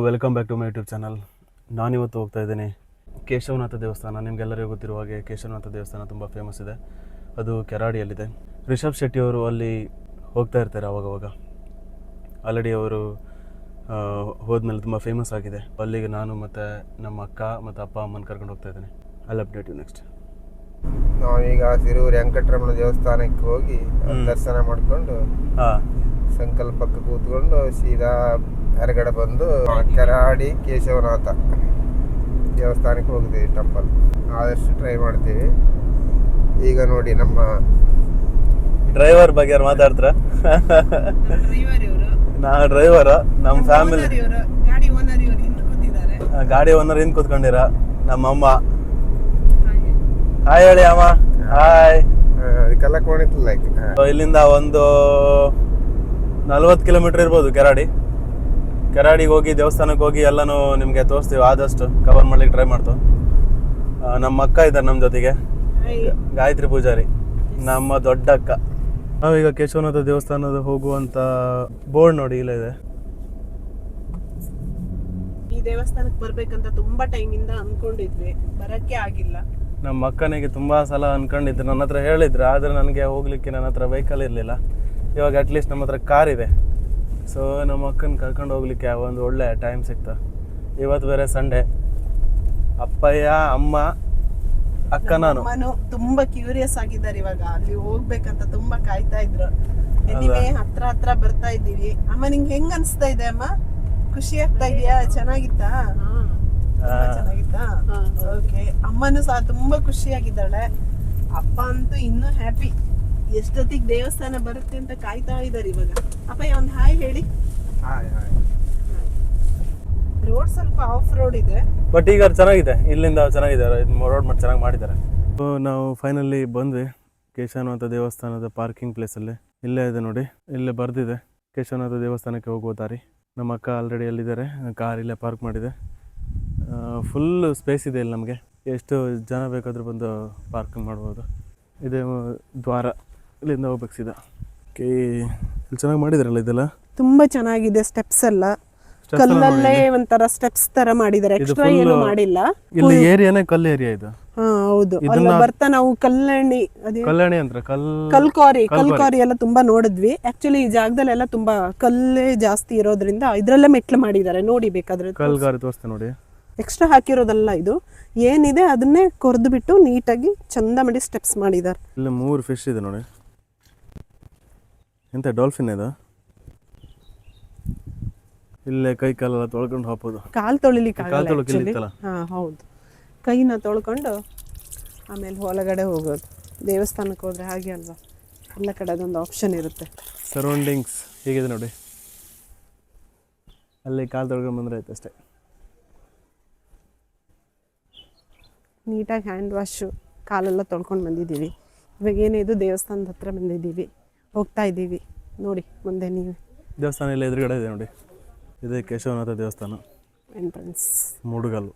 Welcome back to my YouTube channel. ನಾನಿವತ್ತು ಹೋಗ್ತಾ ಇದ್ದೀನಿ ಕೇಶವನಾಥ ದೇವಸ್ಥಾನ. ನಿಮಗೆಲ್ಲರಿಗೂ ಗೊತ್ತಿರುವ ಹಾಗೆ ಕೇಶವನಾಥ ದೇವಸ್ಥಾನ ತುಂಬ ಫೇಮಸ್ ಇದೆ. ಅದು ಕೆರಾಡಿಯಲ್ಲಿದೆ. ರಿಷಬ್ ಶೆಟ್ಟಿ ಅವರು ಅಲ್ಲಿ ಹೋಗ್ತಾ ಇರ್ತಾರೆ ಅವಾಗವಾಗ. ಆಲ್ರೆಡಿ ಅವರು ಹೋದ್ಮೇಲೆ ತುಂಬ ಫೇಮಸ್ ಆಗಿದೆ. ಅಲ್ಲಿಗೆ ನಾನು ಮತ್ತು ನಮ್ಮ ಅಕ್ಕ ಮತ್ತು ಅಪ್ಪ ಅಮ್ಮನ ಕರ್ಕೊಂಡು ಹೋಗ್ತಾ ಇದ್ದೀನಿ. ಅಲ್ಲಿ ಅಪ್ಡೇಟ್ ಯು ನೆಕ್ಸ್ಟ್. ನಾವೀಗ ಸಿರೂರು ವೆಂಕಟರಮಣ ದೇವಸ್ಥಾನಕ್ಕೆ ಹೋಗಿ ದರ್ಶನ ಮಾಡಿಕೊಂಡು ಸಂಕಲ್ಪಕ್ಕೆ ಕೂತ್ಕೊಂಡು ಸೀದಾ ಹೊರಗಡೆ ಬಂದು ಕೆರಾಡಿ ಕೇಶವನಾಥ ದೇವಸ್ಥಾನಕ್ಕೆ ಹೋಗ್ತೀವಿ. ಟೆಂಪಲ್ ಆದಷ್ಟು ಟ್ರೈ ಮಾಡ್ತೀವಿ. ಈಗ ನೋಡಿ ನಮ್ಮ ಡ್ರೈವರ್ ಬಗ್ಗೆ ಯಾರು ಮಾತಾಡ್ತಾರ? ನಾ ಡ್ರೈವರ್, ನಮ್ಮ ಫ್ಯಾಮಿಲಿ ಗಾಡಿ ಓನರ್ ಹಿಂದ್ ಕೂತ್ಕೊಂಡಿರ. ನಮ್ಮಮ್ಮ ಹಾಯ್ ಹೇಳಿ ಅಮ್ಮ. ಹಾಯ್. ಅದಕ್ಕೆಲ್ಲ ಕೋಣಿತ್ತಲ್ಲ. ಇಲ್ಲಿಂದ ಒಂದು 40 ಕಿಲೋಮೀಟರ್ ಇರ್ಬೋದು ಕೆರಾಡಿಗೆ ಹೋಗಿ ದೇವಸ್ಥಾನಕ್ಕೆ ಹೋಗಿ ಎಲ್ಲನೂ ನಿಮಗೆ ತೋರಿಸ್ತೀವಿ. ಆದಷ್ಟು ಕವರ್ ಮಾಡ್ಲಿಕ್ಕೆ ಟ್ರೈ ಮಾಡ್ತೀವಿ. ನಮ್ಮ ಅಕ್ಕ ಇದ್ದಾರೆ ನಮ್ಮ ಜೊತೆಗೆ, ಗಾಯತ್ರಿ ಪೂಜಾರಿ, ನಮ್ಮ ದೊಡ್ಡ ಅಕ್ಕ. ನಾವೀಗ ಕೇಶವನಾಥ ದೇವಸ್ಥಾನದ ಹೋಗುವಂತ ಬೋರ್ಡ್ ನೋಡಿ ಇಲ್ಲ ಇದೆ. ಈ ದೇವಸ್ಥಾನಕ್ಕೆ ಬರ್ಬೇಕಂತ ತುಂಬಾ ಟೈಮಿಂದ ಅನ್ಕೊಂಡಿದ್ವಿ, ಬರಕ್ಕೆ ಆಗಿಲ್ಲ. ನಮ್ಮ ಅಕ್ಕನಿಗೆ ತುಂಬಾ ಸಲ ಅನ್ಕೊಂಡಿದ್ರು, ನನ್ನ ಹತ್ರ ಹೇಳಿದ್ರು. ಆದ್ರೆ ನನಗೆ ಹೋಗ್ಲಿಕ್ಕೆ ನನ್ನ ಹತ್ರ ವೆಹಿಕಲ್ ಇರಲಿಲ್ಲ. ಇವಾಗ ಅಟ್ಲೀಸ್ಟ್ ನಮ್ಮ ಹತ್ರ ಕಾರ್ ಇದೆ. ಸೊ ನಮ್ಮ ಅಕ್ಕನ ಕರ್ಕೊಂಡು ಹೋಗ್ಲಿಕ್ಕೆ ಒಂದು ಒಳ್ಳೆ ಟೈಮ್ ಸಿಕ್ತು. ಇವತ್ತು ಬೇರೆ ಸಂಡೇ. ಅಪ್ಪಯ್ಯ, ಅಮ್ಮ, ಅಕ್ಕ, ನಾನು ತುಂಬಾ ಕ್ಯೂರಿಯಸ್ ಆಗಿದ್ದಾರೆ. ಇವಾಗ ಅಲ್ಲಿ ಹೋಗ್ಬೇಕಂತ ತುಂಬಾ ಕಾಯ್ತಾ ಇದ್ರು. ಎನಿವೆ ಹತ್ರ ಬರ್ತಾ ಇದ್ದೀವಿ. ಅಮ್ಮ ನಿಂಗೆ ಹೆಂಗ್ ಅನ್ಸ್ತಾ ಇದೆ ಅಮ್ಮ? ಖುಷಿ ಆಗ್ತಾ ಇದೆಯಾ? ಚೆನ್ನಾಗಿತ್ತಾ? ಚೆನ್ನಾಗಿತ್ತಾ? ಓಕೆ. ಅಮ್ಮನೂ ಸಹ ತುಂಬಾ ಖುಷಿಯಾಗಿದ್ದಾಳೆ. ಅಪ್ಪ ಅಂತೂ ಇನ್ನೂ ಹ್ಯಾಪಿ. ಎಷ್ಟೊತ್ತಿಗೆ ದೇವಸ್ಥಾನ ಬರುತ್ತೆ ಅಂತ ಕಾಯ್ತಾ ಇದ್ದಾರೆ ಇವಾಗ. ಅಪ್ಪ ಒಂದು ಹಾಯ್ ಹೇಳಿ. ರೋಡ್ ಸ್ವಲ್ಪ ಆಫ್ ರೋಡ್ ಇದೆ, ಬಟ್ ಈಗ ಚೆನ್ನಾಗಿದೆ. ಇಲ್ಲಿಂದ ಚೆನ್ನಾಗಿದೆ, ರೋಡ್ ಮಾಡಿ ಚೆನ್ನಾಗಿ ಮಾಡಿದ್ದಾರೆ. ನಾವು ಫೈನಲಿ ಬಂದ್ವಿ ಕೇಶವನಾಥ ದೇವಸ್ಥಾನದ ಪಾರ್ಕಿಂಗ್ ಪ್ಲೇಸಲ್ಲಿ. ಇಲ್ಲೇ ಇದೆ ನೋಡಿ, ಇಲ್ಲೇ ಬರ್ದಿದೆ ಕೇಶವನಾಥ ದೇವಸ್ಥಾನಕ್ಕೆ ಹೋಗುವ ದಾರಿ. ನಮ್ಮ ಅಕ್ಕ ಆಲ್ರೆಡಿ ಅಲ್ಲಿದ್ದಾರೆ, ಕಾರ್ ಇಲ್ಲೇ ಪಾರ್ಕ್ ಮಾಡಿದೆ. ಫುಲ್ ಸ್ಪೇಸ್ ಇದೆ ಇಲ್ಲಿ. ನಮಗೆ ಎಷ್ಟು ಜನ ಬೇಕಾದರೂ ಬಂದು ಪಾರ್ಕಿಂಗ್ ಮಾಡ್ಬೋದು. ಇದೇ ದ್ವಾರ, ಇಲ್ಲಿಂದ ಹೋಗ್ಬೇಕು ಸೀದಾ. ಇಲ್ಲಿ ಚೆನ್ನಾಗಿ ಮಾಡಿದಾರಲ್ಲ ಇದೆಲ್ಲ, ತುಂಬಾ ಚೆನ್ನಾಗಿದೆ. ಸ್ಟೆಪ್ಸ್ ಎಲ್ಲ ಕಲ್ಲಲ್ಲೇ ಒಂಥರ ಸ್ಟೆಪ್ಸ್ ತರ ಮಾಡಿದ್ದಾರೆ, ಎಕ್ಸ್ಟ್ರಾ ಏನು ಮಾಡಿಲ್ಲ. ಇಲ್ಲಿ ಏರಿಯಾನೇ ಕಲ್ಲು ಏರಿಯಾ ಇದು. ಹೌದು. ಬರ್ತಾ ನಾವು ಕಲ್ಯಾಣಿ ಅಂತ ಕಲ್ಕಾರಿ ಎಲ್ಲ ತುಂಬಾ ನೋಡಿದ್ವಿ. ಆಕ್ಚುಲಿ ಈ ಜಾಗದಲ್ಲಿ ಎಲ್ಲ ತುಂಬಾ ಕಲ್ಲೇ ಜಾಸ್ತಿ ಇರೋದ್ರಿಂದ ಇದ್ರಲ್ಲೇ ಮೆಟ್ಲು ಮಾಡಿದ್ದಾರೆ. ನೋಡಿ ಬೇಕಾದ್ರೆ ಕಲ್ಗಾರಿ ತೋರಿಸ್ತೆ ನೋಡಿ. ಎಕ್ಸ್ಟ್ರಾ ಹಾಕಿರೋದಲ್ಲ, ಇದು ಏನಿದೆ ಅದನ್ನೇ ಕೊರ್ದು ಬಿಟ್ಟು ನೀಟಾಗಿ ಚಂದ ಮಾಡಿ ಸ್ಟೆಪ್ಸ್ ಮಾಡಿದ್ದಾರೆ. ಇಲ್ಲಿ 3 ಫಿಶ್ ಇದೆ ನೋಡಿ. ಎಂತ ಡಾಲ್ಫಿನ್ ಇದು. ಇಲ್ಲೇ ಕೈ ಕಾಲೆಲ್ಲ ತೊಳ್ಕೊಂಡು ಹಾಕೋದು. ಕಾಲು ತೊಳಿಲಿಕ್ಕೆ ಹೌದು, ಕೈನ ತೊಳ್ಕೊಂಡು ಆಮೇಲೆ ಒಳಗಡೆ ಹೋಗೋದು. ದೇವಸ್ಥಾನಕ್ಕೆ ಹೋದ್ರೆ ಹಾಗೆ ಅಲ್ವಾ, ಎಲ್ಲ ಕಡೆ ಅದೊಂದು ಆಪ್ಷನ್ ಇರುತ್ತೆ. ಸರೌಂಡಿಂಗ್ಸ್ ಹೀಗಿದೆ ನೋಡಿ. ಅಲ್ಲಿ ಕಾಲು ತೊಳ್ಕೊಂಡು ಬಂದ್ರೆ ಆಯ್ತು ಅಷ್ಟೇ. ನೀಟಾಗಿ ಹ್ಯಾಂಡ್ ವಾಶು ಕಾಲೆಲ್ಲ ತೊಳ್ಕೊಂಡು ಬಂದಿದ್ದೀವಿ. ಇವಾಗ ಏನಿದು ದೇವಸ್ಥಾನದ ಹತ್ರ ಬಂದಿದ್ದೀವಿ, ಹೋಗ್ತಾ ಇದ್ದೀವಿ. ನೋಡಿ ಮುಂದೆ ನೀವು ದೇವಸ್ಥಾನ ಎಲ್ಲ ಎದುರುಗಡೆ ಇದೆ ನೋಡಿ. ಇದೇ ಕೇಶವನಾಥ ದೇವಸ್ಥಾನ ಎಂಟ್ರೆನ್ಸ್, ಮೂಡುಗಲ್ಲು.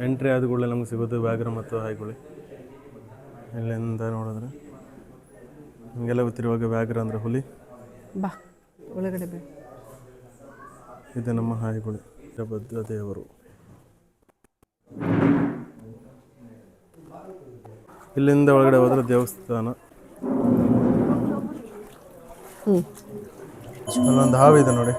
ಎಂಟ್ರಿ ಆದ ಕೂಡಲೇ ನಮ್ಗೆ ಸಿಗೋದು ವ್ಯಾಘ್ರ ಮತ್ತು ಹಾಯ್ಗುಳಿ. ಇಲ್ಲಿಂದ ನೋಡಿದ್ರೆ ನಮಗೆಲ್ಲ ಗೊತ್ತಿರುವಾಗ ವ್ಯಾಘ್ರ ಅಂದರೆ ಹುಲಿ. ಬಾ ಒಳಗಡೆ ಬಾ. ಇದು ನಮ್ಮ ಹಾಯ್ಗುಳಿ, ವೀರಭದ್ರ ದೇವರು. ಇಲ್ಲಿಂದ ಒಳಗಡೆ ಹೋದ್ರೆ ದೇವಸ್ಥಾನ. ಅಲ್ಲೊಂದು ಹಾವಿದೆ ನೋಡಿ,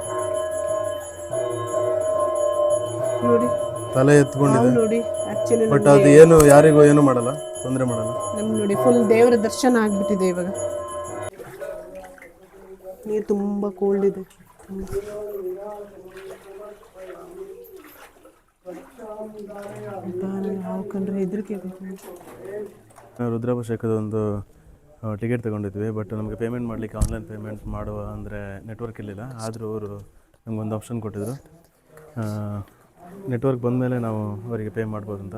ತಲೆ ಎತ್ಕೊಂಡಿದೆ ನೋಡಿ. ಆಕ್ಚುಲಿ ಬಟ್ ಅದು ಏನು ಯಾರಿಗೂ ಏನು ಮಾಡಲ್ಲ, ತೊಂದರೆ ಮಾಡಲ್ಲ. ನಮ್ಗೆ ನೋಡಿ ಫುಲ್ ದೇವರ ದರ್ಶನ ಆಗ್ಬಿಟ್ಟಿದೆ. ಇವಾಗ ನೀರು ತುಂಬಾ ಕೋಲ್ಡ್ ಇದೆ. ರುದ್ರಾಭಿಷೇಕದ ಒಂದು ಟಿಕೆಟ್ ತಗೊಂಡಿದ್ವಿ. ಬಟ್ ನಮಗೆ ಪೇಮೆಂಟ್ ಮಾಡಲಿಕ್ಕೆ ಆನ್ಲೈನ್ ಪೇಮೆಂಟ್ ಮಾಡುವ ಅಂದರೆ ನೆಟ್ವರ್ಕ್ ಇರಲಿಲ್ಲ. ಆದರೂ ಅವರು ನಮಗೊಂದು ಆಪ್ಷನ್ ಕೊಟ್ಟಿದ್ರು, ನೆಟ್ವರ್ಕ್ ಬಂದಮೇಲೆ ನಾವು ಅವರಿಗೆ ಪೇ ಮಾಡ್ಬೋದು ಅಂತ.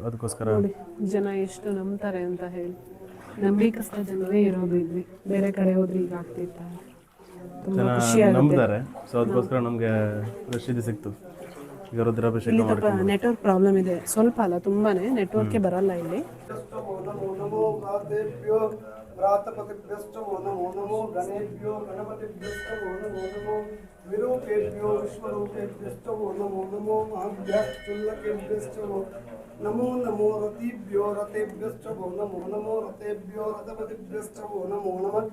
ಅದಕ್ಕೋಸ್ಕರ ಜನ ಎಷ್ಟು ನಂಬ್ತಾರೆ ಅಂತ ಹೇಳಿ, ನಂಬಿಕಸ್ಥ ಜನರೇ ಇರೋದು ಇಲ್ಲಿ. ಬೇರೆ ಕಡೆ ಹೋದ್ರೆ ಈಗ ಆಗ್ತಿರ್ತಾರೆ, ಜನ ನಂಬ್ತಾರೆ. ಸೊ ಅದಕ್ಕೋಸ್ಕರ ನಮಗೆ ರಶೀದಿ ಸಿಕ್ತು. ಈಗ ರುದ್ರಾಭಿಷೇಕ ಇಲ್ಲಿ ಮಾಡ್ಕೊಂಡು ನೆಟ್ವರ್ಕ್ ಪ್ರಾಬ್ಲಮ್ ಇದೆ, ಸ್ವಲ್ಪ ಅಲ್ಲ ತುಂಬಾನೇ ನೆಟ್ವರ್ಕೇ ಬರಲ್ಲ ಇಲ್ಲಿ. ನಮೋ ನಮೋ ರತಿಭ್ಯೋ ರಥೇಭ್ಯಶ್ಚ ಭೋ ನಮೋ ನಮೋ ರಥೇಭ್ಯೋ ರಥಪತಿಭ್ಯಶ್ಚ ಭೋ ನಮೋ ನಮಃ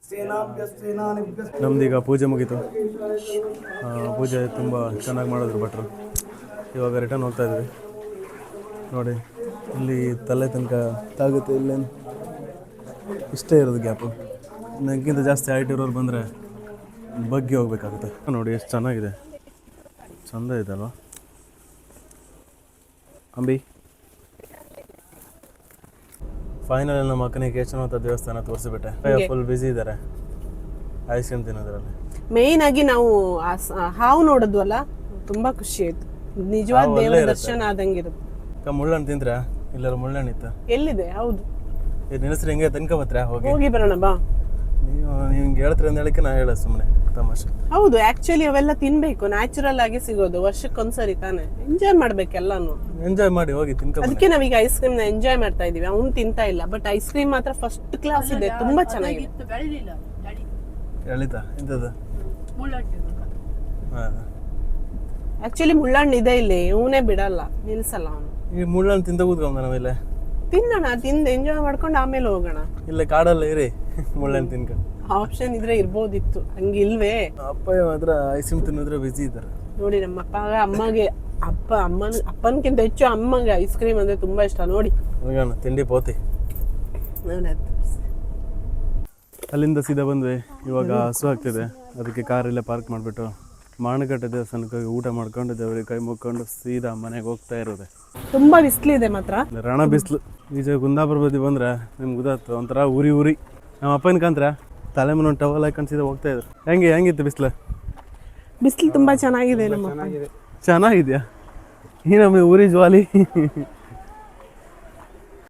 ಸೇನಾಭ್ಯಶ್ಚೇನಾನಿಭ್ಯಶ್ಚ. ನಮ್ದೀಗ ಪೂಜೆ ಮುಗೀತು. ಪೂಜೆ ತುಂಬ ಚೆನ್ನಾಗಿ ಮಾಡಿದ್ರು ಭಟ್ರು. ಇವಾಗ ರಿಟರ್ನ್ ಹೋಗ್ತಾ ಇದ್ವಿ. ನೋಡಿ ಇಲ್ಲಿ ತಲೆ ತನಕ ತಾಗುತ್ತೆ, ಇಲ್ಲೇನು ಇಷ್ಟೇ ಇರೋದು ಗ್ಯಾಪು. ನನಗಿಂತ ಜಾಸ್ತಿ ಹೈಟ್ ಇರೋರು ಬಂದರೆ ಬಗ್ಗಿ ಹೋಗ್ಬೇಕಾಗುತ್ತೆ. ನೋಡಿ ಎಷ್ಟು ಚೆನ್ನಾಗಿದೆ, ಚಂದ ಇದೆ ಅಲ್ವಾ ಅಂಬಿ. ಫೈನಲ್ ನಮ್ಮ ಅಕ್ಕನಿಗೆ ಕೇಶವನಾಥ ದೇವಸ್ಥಾನ ತೋರಿಸಿಬಿಟ್ಟೆ. ಫುಲ್ ಬ್ಯುಸಿ ಇದ್ದಾರೆ ಐಸ್ ಕ್ರೀಮ್ ತಿನ್ನೋದ್ರಲ್ಲಿ. ಮೇನ್ ಆಗಿ ನಾವು ಹಾವು ನೋಡಿದ್ವಲ್ಲ, ತುಂಬಾ ಖುಷಿ ಆಯ್ತು. ನಿಜವಾದ ದೇವರ ದರ್ಶನ ಆದಂಗಿರುತ್ತೆ. ಮುಳ್ಳಣ್ಣು ತಿಂದ್ರೆ ಇಲ್ಲಾರ ಮುಳ್ಳಣ್ಣು ಇತ್ತ ಎಲ್ಲಿದೆ? ಹೌದು, ನಿನ್ನ ಹೆಸರು ಹೆಂಗೆ ತನಕ ಬತ್ರ ಹೋಗಿ ಬರೋಣ ಬಾ. ನೀವು ಹಿಂಗೆ ಹೇಳ್ತೀರಿ ಅಂತ ಹೇಳಿಕ್ಕೆ ನಾ ಹೇಳ ಸುಮ್ಮನೆ ತಮಾಷೆ. ಹೌದು, ಆಕ್ಚುಲಿ ಅವೆಲ್ಲ ತಿನ್ಬೇಕು, ನ್ಯಾಚುರಲ್ ಆಗಿ ಸಿಗೋದು, ವರ್ಷಕ್ಕೊಂದ್ಸರಿ ತಾನೆ. ಎಂಜಾಯ್ ಮಾಡ್ಬೇಕೆಲ್ಲಾನು. ಎಂಜಾಯ್ ಮಾಡಿ ಹೋಗಿ ತಿನ್ಕ. ಅದಕ್ಕೆ ನಾವೀಗ ಐಸ್ ಕ್ರೀಮ್ ನ ಎಂಜಾಯ್ ಮಾಡ್ತಾ ಇದೀವಿ. ಅವ್ನು ತಿಂತಾ ಇಲ್ಲ, ಬಟ್ ಐಸ್ ಕ್ರೀಮ್ ಮಾತ್ರ ಫಸ್ಟ್ ಕ್ಲಾಸ್ ಇದೆ, ತುಂಬಾ ಚೆನ್ನಾಗಿದೆ. ಹೇಳಿತಾ ಎಂತದ್ದು? ಆಕ್ಚುಲಿ ಮುಳ್ಳಣ್ಣು ಇದೆ ಇಲ್ಲಿ, ಇವನೇ ಬಿಡಲ್ಲ, ನಿಲ್ಸಲ್ಲ ಅವನು. ಈ ಮುಳ್ಳಣ್ಣು ತಿಂದ ಕೂತ್ಕೊಂಡ ನಾವೆಲ್ಲ ತಿನ್ನೋಣ, ತಿಂದು ಎಂಜಾಯ್ ಮಾಡ್ಕೊಂಡು ಆಮೇಲೆ ಹೋಗೋಣ. ಇಲ್ಲ ಕಾಡಲ್ಲ ಇರಿ, ಮುಳ್ಳಣ್ಣು ತಿನ್ಕೊಂಡು. ಆಪ್ಷನ್ ಇದ್ರೆ ಇರ್ಬೋದಿತ್ತು, ಹಂಗಿಲ್ವೇ. ಅಪ್ಪ ಮಾತ್ರ ಐಸ್ ಕ್ರೀಮ್ ತಿನ್ನೋದ್ರೆ ಬಿಸಿ ಇದ್ದಾರೆ. ನೋಡಿ ನಮ್ಮ ಅಮ್ಮಗೆ ಅಪ್ಪನಕ್ಕಿಂತ ಹೆಚ್ಚು ಅಮ್ಮಗೆ ಐಸ್ ಕ್ರೀಮ್ ಅಂದ್ರೆ ತುಂಬಾ ಇಷ್ಟ. ನೋಡಿ ಹೋಗೋಣ ತಿಂಡಿ ಪೋತಿ. ಅಲ್ಲಿಂದ ಸೀದಾ ಬಂದ್ವಿ. ಇವಾಗ ಹಸು ಆಗ್ತಿದೆ, ಅದಕ್ಕೆ ಕಾರಲ್ಲೇ ಪಾರ್ಕ್ ಮಾಡಿಬಿಟ್ಟು ಮಾಣಕಟ್ಟೆ ದೇವಸ್ಥಾನಕ್ಕೆ ಹೋಗಿ ಊಟ ಮಾಡ್ಕೊಂಡು ದೇವರಿಗೆ ಕೈ ಮುಕ್ಕೊಂಡು ಸೀದಾ ಮನೆಗೆ ಹೋಗ್ತಾ ಇರೋದೆ. ತುಂಬಾ ಬಿಸಿಲಿದೆ ಮಾತ್ರ, ರಣ ಬಿಸಿಲು. ಈಗ ಕುಂದಾಪುರ ಬದಿ ಬಂದ್ರೆ ನಿಮ್ಗೆ ಗೊತ್ತಾಗ್ತದೆ, ಒಂಥರ ಉರಿ ಉರಿ. ನಮ್ಮ ಅಪ್ಪನ ಕಂತ್ರ ತಲೆ ಮೇಲೆ ಒಂದು ಟವಲ್ ಹಾಕೊಂಡು ಸೀದಾ ಹೋಗ್ತಾ ಇದ್ರು. ಹೆಂಗಿತ್ತು ಬಿಸಿಲು? ಬಿಸಿಲು ತುಂಬಾ ಚೆನ್ನಾಗಿದೆ. ನಮ್ಮ ಚೆನ್ನಾಗಿದ್ಯಾ? ಈ ನಮಗೆ ಉರಿ ಜ್ವಾಲಿ